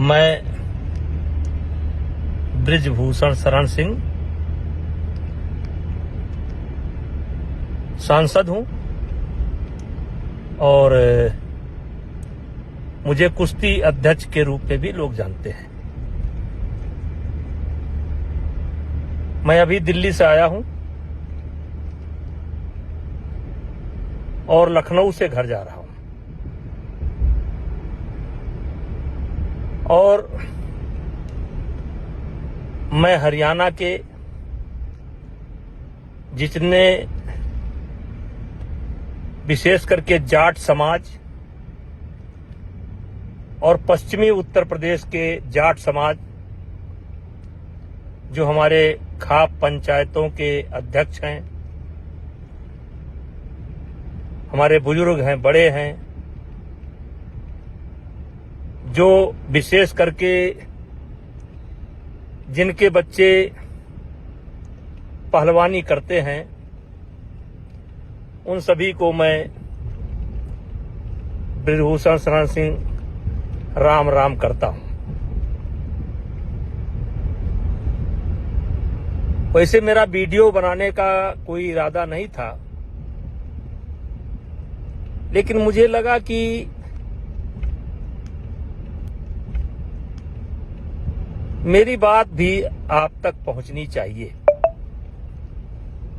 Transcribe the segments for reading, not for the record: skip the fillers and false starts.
मैं बृजभूषण शरण सिंह सांसद हूं और मुझे कुश्ती अध्यक्ष के रूप में भी लोग जानते हैं। मैं अभी दिल्ली से आया हूं और लखनऊ से घर जा रहा हूं और मैं हरियाणा के जितने विशेष करके जाट समाज और पश्चिमी उत्तर प्रदेश के जाट समाज जो हमारे खाप पंचायतों के अध्यक्ष हैं, हमारे बुजुर्ग हैं, बड़े हैं, जो विशेष करके जिनके बच्चे पहलवानी करते हैं, उन सभी को मैं बृजभूषण शरण सिंह राम राम करता हूं। वैसे मेरा वीडियो बनाने का कोई इरादा नहीं था, लेकिन मुझे लगा कि मेरी बात भी आप तक पहुंचनी चाहिए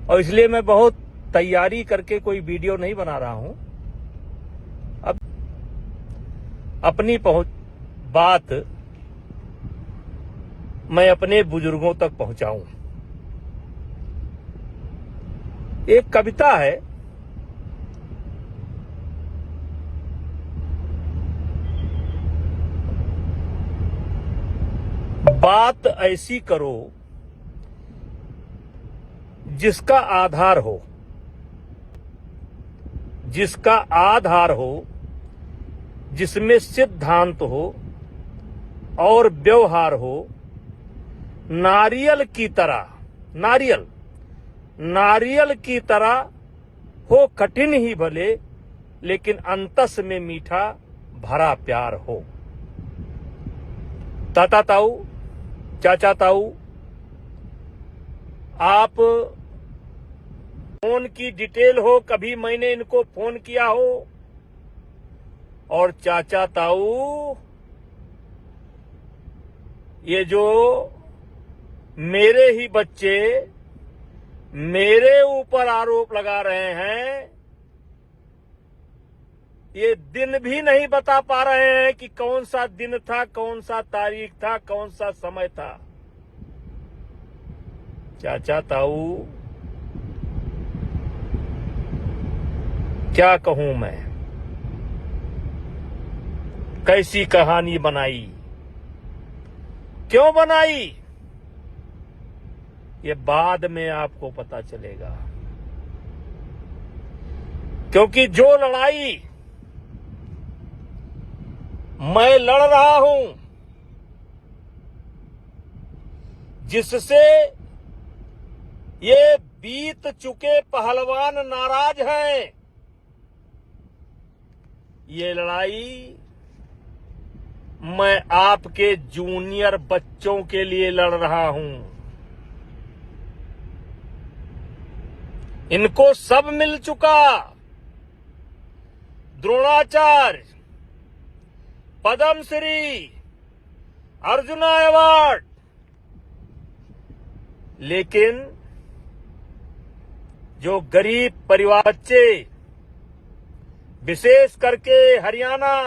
और इसलिए मैं बहुत तैयारी करके कोई वीडियो नहीं बना रहा हूं। अब अपनी बात मैं अपने बुजुर्गों तक पहुंचाऊं। एक कविता है, बात ऐसी करो जिसका आधार हो, जिसका आधार हो, जिसमें सिद्धांत हो और व्यवहार हो, नारियल की तरह, नारियल की तरह हो, कठिन ही भले लेकिन अंतस में मीठा भरा प्यार हो। ताता ताऊ, चाचा ताऊ, आप फोन की डिटेल हो, कभी मैंने इनको फोन किया हो, और चाचा ताऊ ये जो मेरे ही बच्चे मेरे ऊपर आरोप लगा रहे हैं, ये दिन भी नहीं बता पा रहे हैं कि कौन सा दिन था, कौन सा तारीख था, कौन सा समय था। चाचा ताऊ, क्या कहूं मैं, कैसी कहानी बनाई, क्यों बनाई, ये बाद में आपको पता चलेगा। क्योंकि जो लड़ाई मैं लड़ रहा हूं, जिससे ये बीत चुके पहलवान नाराज हैं, ये लड़ाई मैं आपके जूनियर बच्चों के लिए लड़ रहा हूं। इनको सब मिल चुका, द्रोणाचार्य, पद्मश्री, अर्जुन अवार्ड, लेकिन जो गरीब परिवार बच्चे, विशेष करके हरियाणा,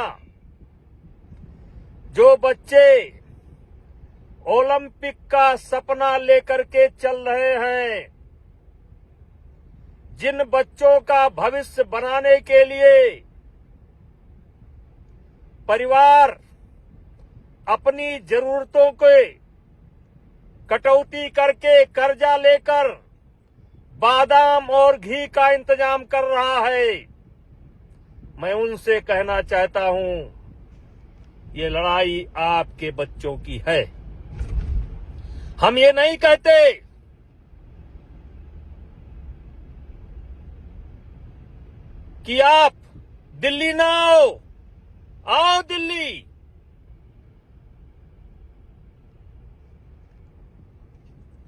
जो बच्चे ओलंपिक का सपना लेकर के चल रहे हैं, जिन बच्चों का भविष्य बनाने के लिए परिवार अपनी जरूरतों के कटौती करके कर्जा लेकर बादाम और घी का इंतजाम कर रहा है, मैं उनसे कहना चाहता हूं, ये लड़ाई आपके बच्चों की है। हम ये नहीं कहते कि आप दिल्ली ना आओ दिल्ली,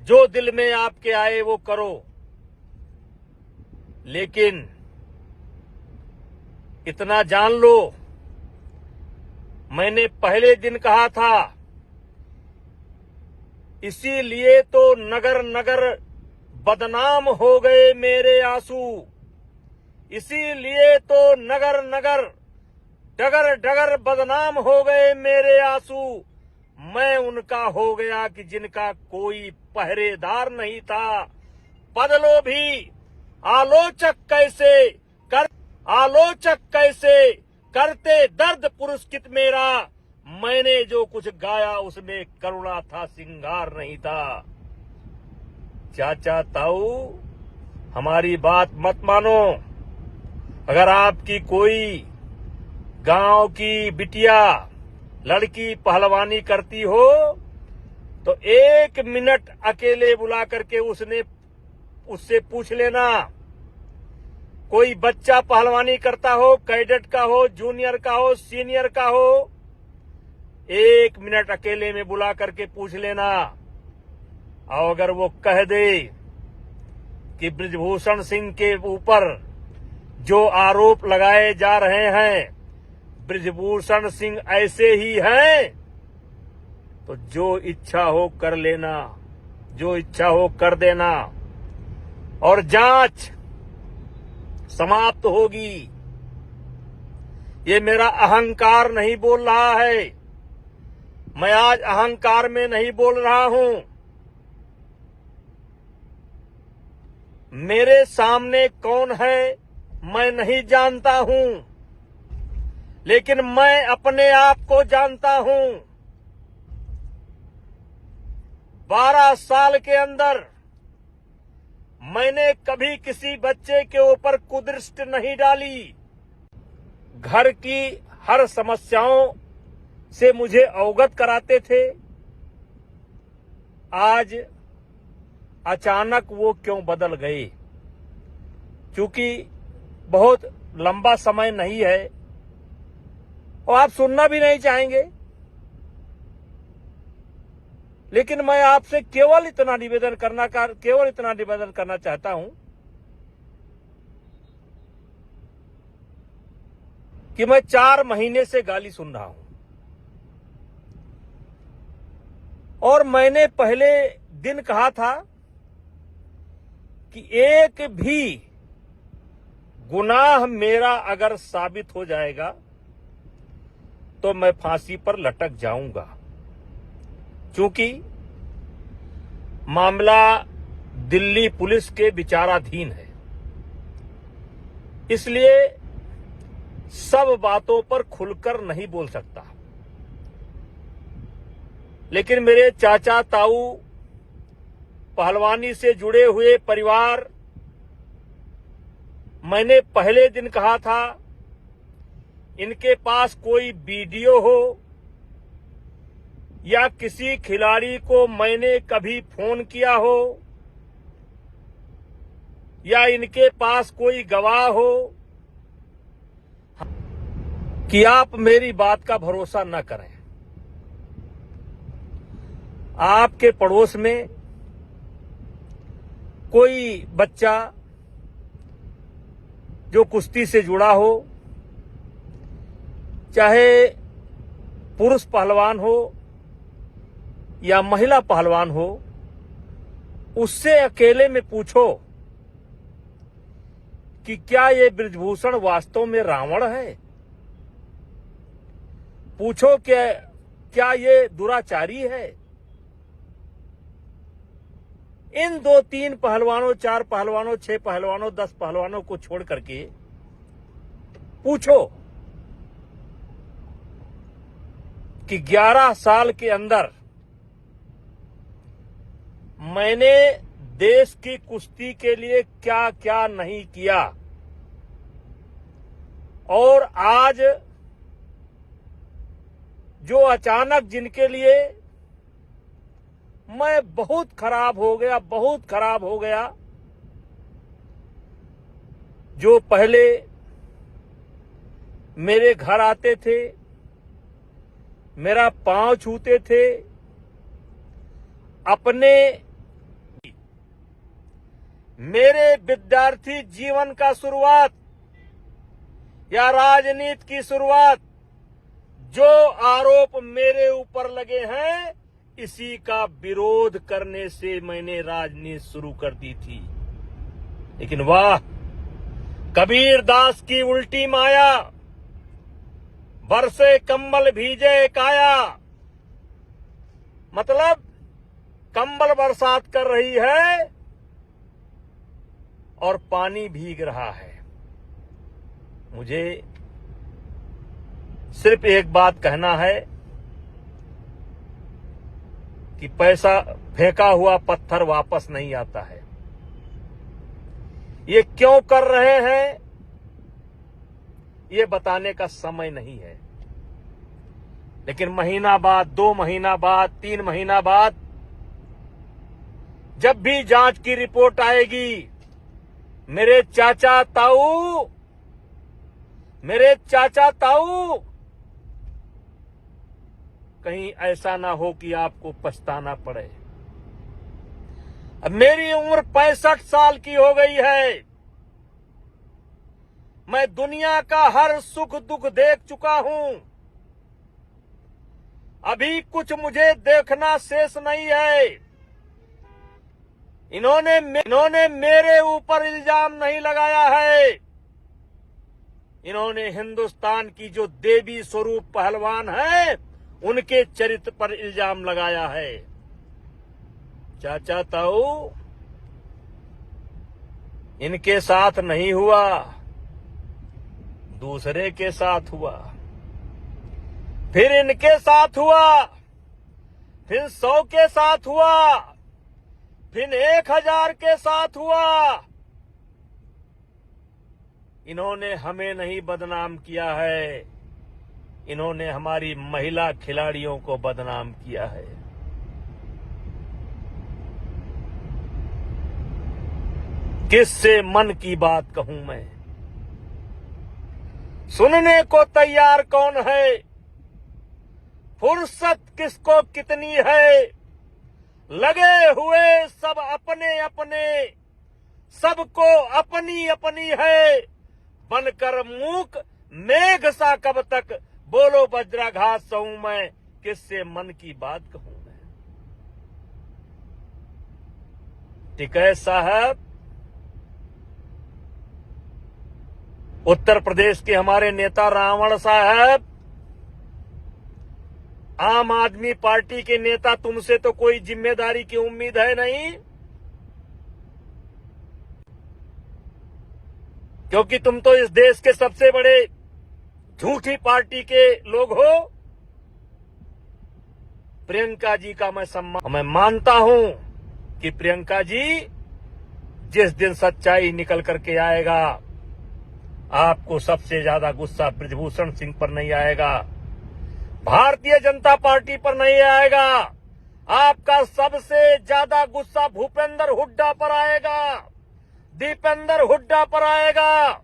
जो दिल में आपके आए वो करो, लेकिन इतना जान लो, मैंने पहले दिन कहा था, इसीलिए तो नगर नगर बदनाम हो गए मेरे आंसू, इसीलिए तो नगर नगर डगर डगर बदनाम हो गए मेरे आंसू। मैं उनका हो गया कि जिनका कोई पहरेदार नहीं था। बदलो भी आलोचक कैसे करते दर्द पुरस्कृत मेरा। मैंने जो कुछ गाया उसमें करुणा था, सिंगार नहीं था। चाचा ताऊ, हमारी बात मत मानो। अगर आपकी कोई गांव की बिटिया लड़की पहलवानी करती हो तो 1 मिनट अकेले बुला करके उससे पूछ लेना। कोई बच्चा पहलवानी करता हो, कैडेट का हो, जूनियर का हो, सीनियर का हो, 1 मिनट अकेले में बुला करके पूछ लेना। और अगर वो कह दे कि बृजभूषण सिंह के ऊपर जो आरोप लगाए जा रहे हैं बृजभूषण सिंह ऐसे ही हैं, तो जो इच्छा हो कर लेना, जो इच्छा हो कर देना, और जांच समाप्त होगी। ये मेरा अहंकार नहीं बोल रहा है, मैं आज अहंकार में नहीं बोल रहा हूं। मेरे सामने कौन है मैं नहीं जानता हूं, लेकिन मैं अपने आप को जानता हूं। 12 साल के अंदर मैंने कभी किसी बच्चे के ऊपर कुदृष्टि नहीं डाली। घर की हर समस्याओं से मुझे अवगत कराते थे। आज अचानक वो क्यों बदल गए? क्योंकि बहुत लंबा समय नहीं है और आप सुनना भी नहीं चाहेंगे, लेकिन मैं आपसे केवल इतना निवेदन करना चाहता हूं कि मैं 4 महीने से गाली सुन रहा हूं और मैंने पहले दिन कहा था कि एक भी गुनाह मेरा अगर साबित हो जाएगा तो मैं फांसी पर लटक जाऊंगा, क्योंकि मामला दिल्ली पुलिस के विचाराधीन है। इसलिए सब बातों पर खुलकर नहीं बोल सकता। लेकिन मेरे चाचा ताऊ, पहलवानी से जुड़े हुए परिवार, मैंने पहले दिन कहा था, इनके पास कोई वीडियो हो या किसी खिलाड़ी को मैंने कभी फोन किया हो या इनके पास कोई गवाह हो, कि आप मेरी बात का भरोसा न करें। आपके पड़ोस में कोई बच्चा जो कुश्ती से जुड़ा हो, चाहे पुरुष पहलवान हो या महिला पहलवान हो, उससे अकेले में पूछो कि क्या ये बृजभूषण वास्तव में रावण है? पूछो कि क्या ये दुराचारी है? इन 2-3 पहलवानों, 4 पहलवानों, 6 पहलवानों, 10 पहलवानों को छोड़ करके पूछो कि 11 साल के अंदर मैंने देश की कुश्ती के लिए क्या क्या नहीं किया, और आज जो अचानक जिनके लिए मैं बहुत खराब हो गया, जो पहले मेरे घर आते थे, मेरा पांव छूते थे, अपने मेरे विद्यार्थी जीवन का शुरुआत या राजनीति की शुरुआत जो आरोप मेरे ऊपर लगे हैं, इसी का विरोध करने से मैंने राजनीति शुरू कर दी थी। लेकिन वाह, कबीर दास की उल्टी माया, बरसे कंबल भीजे काया। मतलब कंबल बरसात कर रही है और पानी भीग रहा है। मुझे सिर्फ एक बात कहना है कि पैसा फेंका हुआ पत्थर वापस नहीं आता है। ये क्यों कर रहे हैं, ये बताने का समय नहीं है। लेकिन महीना बाद, 2 महीना बाद, 3 महीना बाद जब भी जांच की रिपोर्ट आएगी, मेरे चाचा ताऊ कहीं ऐसा ना हो कि आपको पछताना पड़े। अब मेरी उम्र 65 साल की हो गई है। मैं दुनिया का हर सुख दुख देख चुका हूं। अभी कुछ मुझे देखना शेष नहीं है। इन्होंने मेरे ऊपर इल्जाम नहीं लगाया है। इन्होंने हिंदुस्तान की जो देवी स्वरूप पहलवान है, उनके चरित्र पर इल्जाम लगाया है। चाचा ताऊ, इनके साथ नहीं हुआ, दूसरे के साथ हुआ, फिर इनके साथ हुआ, फिर 100 के साथ हुआ, फिर 1000 के साथ हुआ। इन्होंने हमें नहीं बदनाम किया है, इन्होंने हमारी महिला खिलाड़ियों को बदनाम किया है। किससे मन की बात कहूं मैं? सुनने को तैयार कौन है? फुर्सत किसको कितनी है? लगे हुए सब अपने अपने, सबको अपनी अपनी है। बनकर मूक मेघ सा कब तक, बोलो वज्राघात सहूं मैं, किससे मन की बात कहूं मैं? टिकैत साहब, उत्तर प्रदेश के हमारे नेता रावण साहब, आम आदमी पार्टी के नेता, तुमसे तो कोई जिम्मेदारी की उम्मीद है नहीं, क्योंकि तुम तो इस देश के सबसे बड़े झूठी पार्टी के लोग हो। प्रियंका जी का मैं मानता हूं कि प्रियंका जी जिस दिन सच्चाई निकल करके आएगा, आपको सबसे ज्यादा गुस्सा बृजभूषण सिंह पर नहीं आएगा, भारतीय जनता पार्टी पर नहीं आएगा। आपका सबसे ज्यादा गुस्सा भूपेंद्र हुड्डा पर आएगा, दीपेंद्र हुड्डा पर आएगा,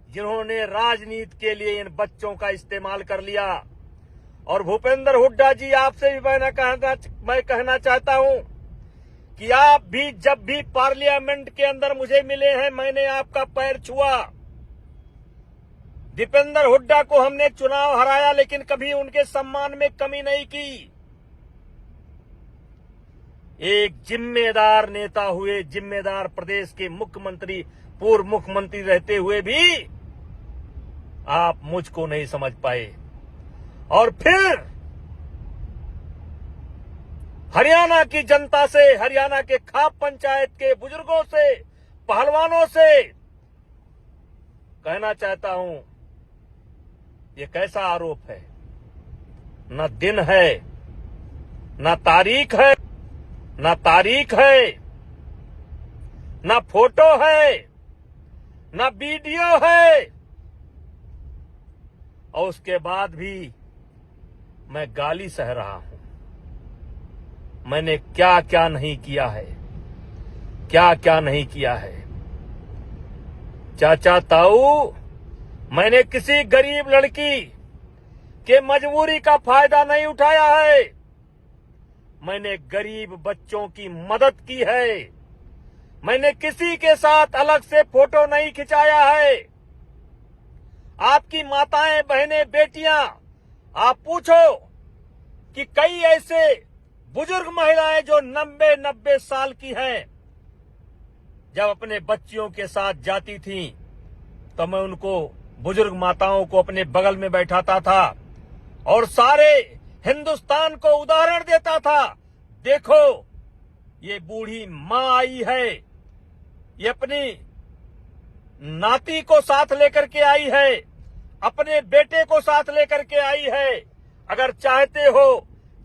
जिन्होंने राजनीति के लिए इन बच्चों का इस्तेमाल कर लिया। और भूपेंद्र हुड्डा जी, आपसे भी मैं कहना चाहता हूं कि आप भी जब भी पार्लियामेंट के अंदर मुझे मिले हैं, मैंने आपका पैर छुआ। दीपेंद्र हुड्डा को हमने चुनाव हराया, लेकिन कभी उनके सम्मान में कमी नहीं की। एक जिम्मेदार नेता हुए, जिम्मेदार प्रदेश के मुख्यमंत्री, पूर्व मुख्यमंत्री रहते हुए भी आप मुझको नहीं समझ पाए। और फिर हरियाणा की जनता से, हरियाणा के खाप पंचायत के बुजुर्गों से, पहलवानों से कहना चाहता हूं, ये कैसा आरोप है? न दिन है, न तारीख है, न फोटो है, न वीडियो है, और उसके बाद भी मैं गाली सह रहा हूं। मैंने क्या क्या नहीं किया है, क्या क्या नहीं किया है। चाचा ताऊ, मैंने किसी गरीब लड़की के मजबूरी का फायदा नहीं उठाया है। मैंने गरीब बच्चों की मदद की है। मैंने किसी के साथ अलग से फोटो नहीं खिंचाया है। आपकी माताएं, बहनें, बेटियां, आप पूछो कि कई ऐसे बुजुर्ग महिलाएं जो 90 साल की हैं, जब अपने बच्चियों के साथ जाती थीं, तो मैं उनको, बुजुर्ग माताओं को अपने बगल में बैठाता था और सारे हिंदुस्तान को उदाहरण देता था। देखो, ये बूढ़ी मां आई है, ये अपनी नाती को साथ लेकर के आई है, अपने बेटे को साथ लेकर के आई है। अगर चाहते हो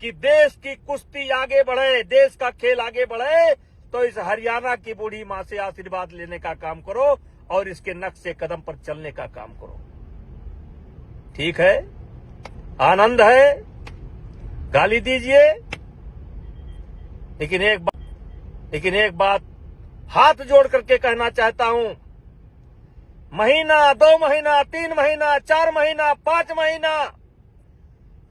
कि देश की कुश्ती आगे बढ़े, देश का खेल आगे बढ़े, तो इस हरियाणा की बूढ़ी मां से आशीर्वाद लेने का काम करो और इसके नक्शे कदम पर चलने का काम करो। ठीक है, आनंद है, गाली दीजिए, लेकिन एक बात हाथ जोड़ करके कहना चाहता हूं, महीना, 2 महीना, 3 महीना, 4 महीना, 5 महीना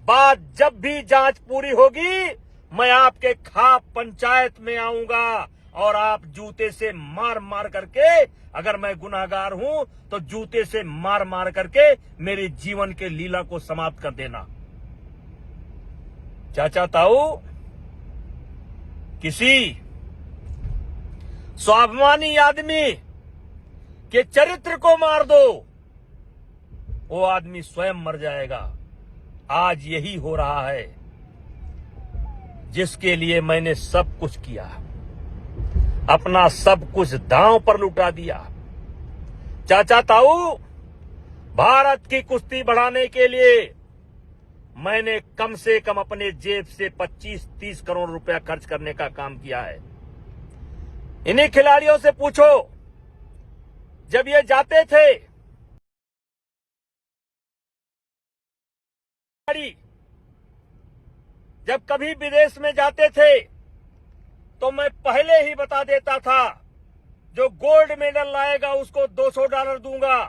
बाद जब भी जांच पूरी होगी, मैं आपके खाप पंचायत में आऊंगा और आप जूते से मार मार करके, अगर मैं गुनाहगार हूं तो जूते से मार मार करके मेरे जीवन के लीला को समाप्त कर देना। चाचा ताऊ, किसी स्वाभिमानी आदमी के चरित्र को मार दो, वो आदमी स्वयं मर जाएगा। आज यही हो रहा है, जिसके लिए मैंने सब कुछ किया, अपना सब कुछ दांव पर लुटा दिया। चाचा ताऊ, भारत की कुश्ती बढ़ाने के लिए मैंने कम से कम अपने जेब से 25-30 करोड़ रुपया खर्च करने का काम किया है। इन्हीं खिलाड़ियों से पूछो, जब ये जाते थे, जब कभी विदेश में जाते थे, तो मैं पहले ही बता देता था, जो गोल्ड मेडल लाएगा उसको $200 दूंगा,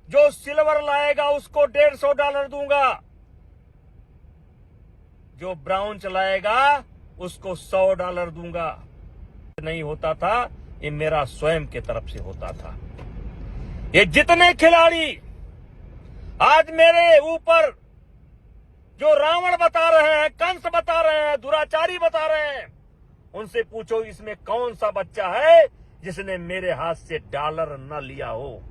जो सिल्वर लाएगा उसको $150 दूंगा, जो ब्राउंज लाएगा उसको $100 दूंगा। नहीं होता था, ये मेरा स्वयं के तरफ से होता था। ये जितने खिलाड़ी आज मेरे ऊपर जो रावण बता रहे हैं, कंस बता रहे हैं, दुराचारी बता रहे हैं, उनसे पूछो इसमें कौन सा बच्चा है जिसने मेरे हाथ से डॉलर न लिया हो।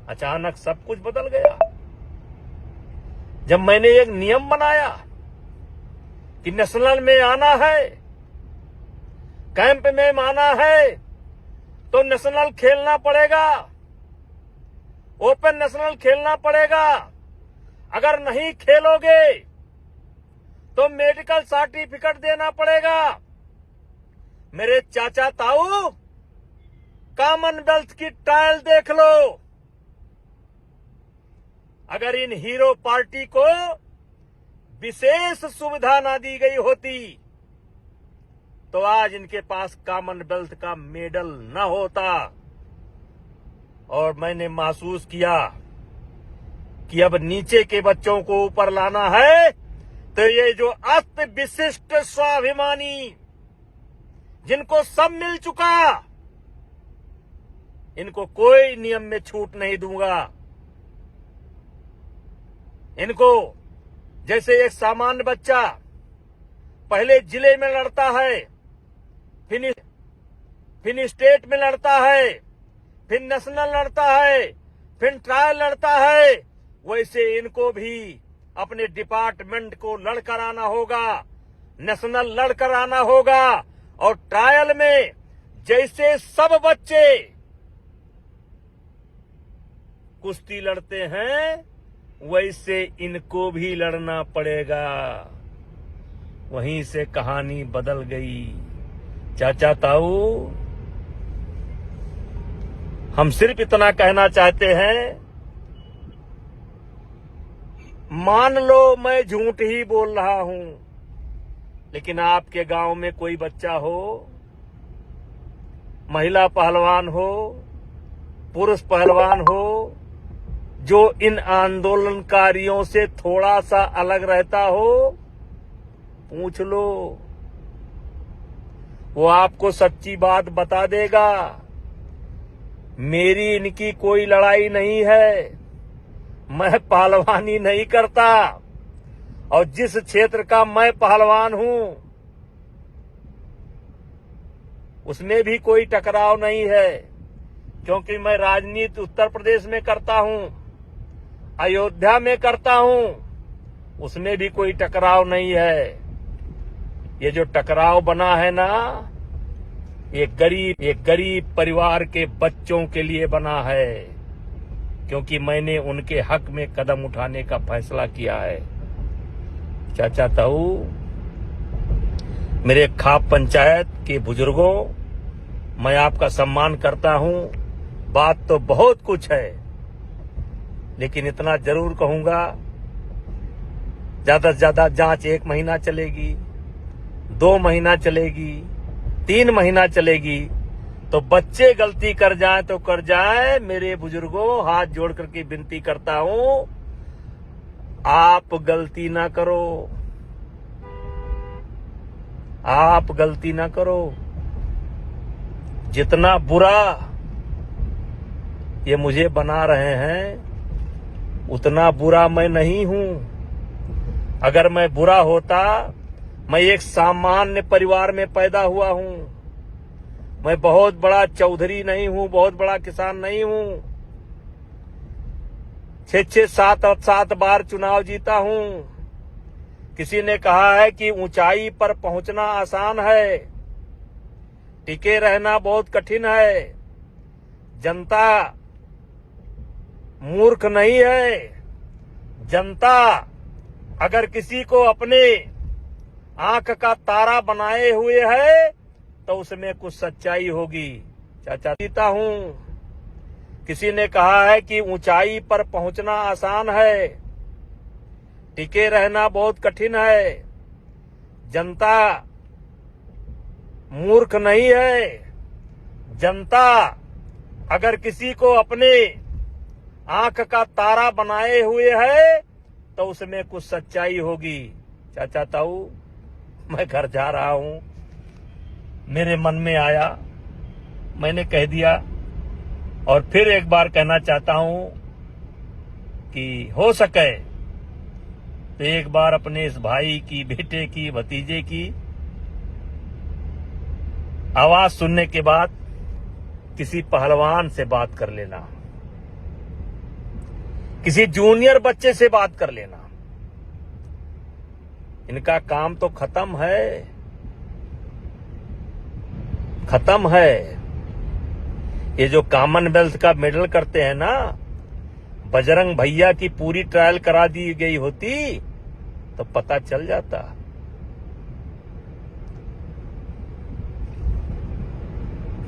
अचानक सब कुछ बदल गया जब मैंने एक नियम बनाया कि नेशनल में आना है, कैंप में आना है, तो नेशनल खेलना पड़ेगा, ओपन नेशनल खेलना पड़ेगा। अगर नहीं खेलोगे तो मेडिकल सर्टिफिकेट देना पड़ेगा। मेरे चाचा ताऊ, कॉमनवेल्थ की ट्रायल देख लो। अगर इन हीरो पार्टी को विशेष सुविधा ना दी गई होती, तो आज इनके पास कॉमनवेल्थ का मेडल न होता। और मैंने महसूस किया कि अब नीचे के बच्चों को ऊपर लाना है, तो ये जो अस्त विशिष्ट स्वाभिमानी, जिनको सब मिल चुका, इनको कोई नियम में छूट नहीं दूंगा। इनको, जैसे एक सामान्य बच्चा पहले जिले में लड़ता है, फिर स्टेट में लड़ता है, फिर नेशनल लड़ता है, फिर ट्रायल लड़ता है, वैसे इनको भी अपने डिपार्टमेंट को लड़कर आना होगा, नेशनल लड़कर आना होगा। और ट्रायल में जैसे सब बच्चे कुश्ती लड़ते हैं, वैसे इनको भी लड़ना पड़ेगा। वहीं से कहानी बदल गई। चाचा ताऊ, हम सिर्फ इतना कहना चाहते हैं, मान लो मैं झूठ ही बोल रहा हूं, लेकिन आपके गांव में कोई बच्चा हो, महिला पहलवान हो, पुरुष पहलवान हो, जो इन आंदोलनकारियों से थोड़ा सा अलग रहता हो, पूछ लो, वो आपको सच्ची बात बता देगा। मेरी इनकी कोई लड़ाई नहीं है, मैं पहलवानी नहीं करता, और जिस क्षेत्र का मैं पहलवान हूं उसमें भी कोई टकराव नहीं है, क्योंकि मैं राजनीति उत्तर प्रदेश में करता हूं, अयोध्या में करता हूं, उसमें भी कोई टकराव नहीं है। ये जो टकराव बना है ना, एक गरीब परिवार के बच्चों के लिए बना है, क्योंकि मैंने उनके हक में कदम उठाने का फैसला किया है। चाचा ताऊ, मेरे खाप पंचायत के बुजुर्गों, मैं आपका सम्मान करता हूं। बात तो बहुत कुछ है, लेकिन इतना जरूर कहूंगा, ज्यादा से ज्यादा जांच 1 महीना चलेगी, 2 महीना चलेगी, 3 महीना चलेगी, तो बच्चे गलती कर जाएं तो कर जाएं। मेरे बुजुर्गों, हाथ जोड़ करके विनती करता हूं, आप गलती ना करो, आप गलती ना करो। जितना बुरा ये मुझे बना रहे हैं, उतना बुरा मैं नहीं हूं। अगर मैं बुरा होता, मैं एक सामान्य परिवार में पैदा हुआ हूं। मैं बहुत बड़ा चौधरी नहीं हूं, बहुत बड़ा किसान नहीं हूं। 6-6, 7 बार चुनाव जीता हूं। किसी ने कहा है कि ऊंचाई पर पहुंचना आसान है, टिके रहना बहुत कठिन है। जनता मूर्ख नहीं है। जनता अगर किसी को अपने आंख का तारा बनाए हुए है, तो उसमें कुछ सच्चाई होगी। चाचा जीता हूं। किसी ने कहा है कि ऊंचाई पर पहुंचना आसान है, टिके रहना बहुत कठिन है। जनता मूर्ख नहीं है। जनता अगर किसी को अपने आंख का तारा बनाए हुए है, तो उसमें कुछ सच्चाई होगी। चाचा ताऊ, मैं घर जा रहा हूं, मेरे मन में आया, मैंने कह दिया, और फिर एक बार कहना चाहता हूं कि हो सके तो एक बार अपने इस भाई की, बेटे की, भतीजे की आवाज सुनने के बाद किसी पहलवान से बात कर लेना, किसी जूनियर बच्चे से बात कर लेना। इनका काम तो खत्म है, खत्म है। ये जो कॉमनवेल्थ का मेडल करते हैं ना, बजरंग भैया की पूरी ट्रायल करा दी गई होती तो पता चल जाता।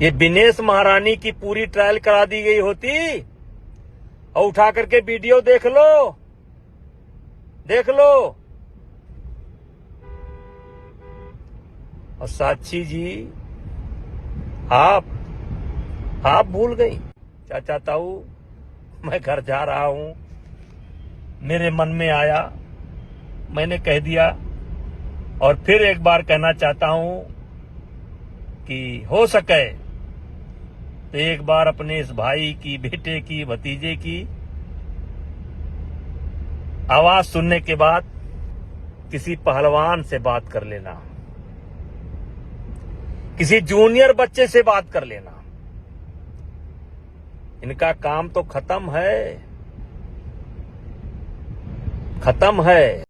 ये विनेश महारानी की पूरी ट्रायल करा दी गई होती, और उठा करके वीडियो देख लो, देख लो। और साक्षी जी, आप भूल गई। चाचा ताऊ, मैं घर जा रहा हूं, मेरे मन में आया, मैंने कह दिया, और फिर एक बार कहना चाहता हूं कि हो सके तो एक बार अपने इस भाई की, बेटे की, भतीजे की आवाज सुनने के बाद किसी पहलवान से बात कर लेना, किसी जूनियर बच्चे से बात कर लेना। इनका काम तो खत्म है, खत्म है।